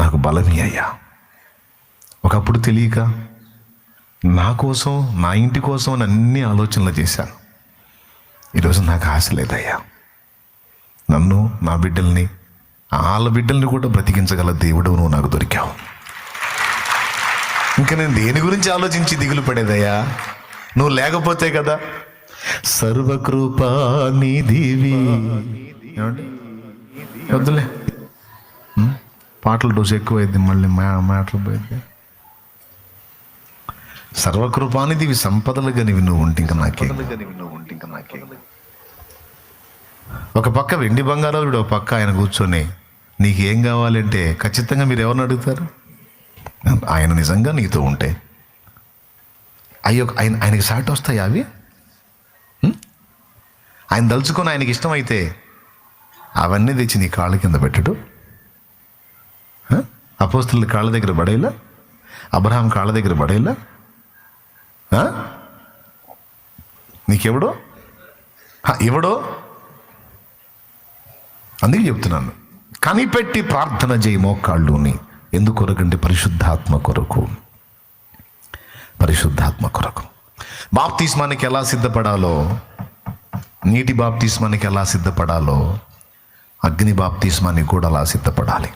నాకు బలమి అయ్యా. ఒకప్పుడు తెలియక నా కోసం, నా ఇంటి కోసం అని అన్ని ఆలోచనలు చేశాను. ఈరోజు నాకు ఆశ లేదయ్యా. నన్ను, నా బిడ్డల్ని, వాళ్ళ బిడ్డల్ని కూడా బ్రతికించగల దేవుడు నువ్వు నాకు దొరికావు. ఇంకా నేను దేని గురించి ఆలోచించి దిగులు పడేదయ్యా? నువ్వు లేకపోతే కదా. సర్వకృపానిధివి. ఏమండి వద్దులే, పాటల డోసు ఎక్కువైంది, మళ్ళీ మ్యాటర్ పోయింది. సర్వకృపానిధివి, సంపదలు గనివి నువ్వు ఉంటే ఇంకా నాకే. ఒక పక్క వెండి బంగారాలు, ఒక పక్క ఆయన కూర్చొని నీకు ఏం కావాలంటే ఖచ్చితంగా మీరు ఎవరిని అడుగుతారు? ఆయన నిజంగా నీతో ఉంటే ఆయనకి సాటి వస్తాయి అవి. ఆయన దలుచుకొని ఆయనకి ఇష్టమైతే అవన్నీ తెచ్చి నీ కాళ్ళ కింద పెట్టడు. అపోస్తలుల కాళ్ళ దగ్గర పడేలా, అబ్రహాం కాళ్ళ దగ్గర పడేలా. నీకెవడో ఎవడో. అందుకే చెప్తున్నాను, కనిపెట్టి ప్రార్థన చేయి మోకాళ్ళుని. ఎందుకొరకంటే పరిశుద్ధాత్మ కొరకు. పరిశుద్ధాత్మ కొరకు. బాప్తిస్మానికి ఎలా సిద్ధపడాలో, నీటి బాప్తిస్మానికి ఎలా సిద్ధపడాలో, అగ్ని బాప్తిస్మానికి కూడా అలా సిద్ధపడాలి.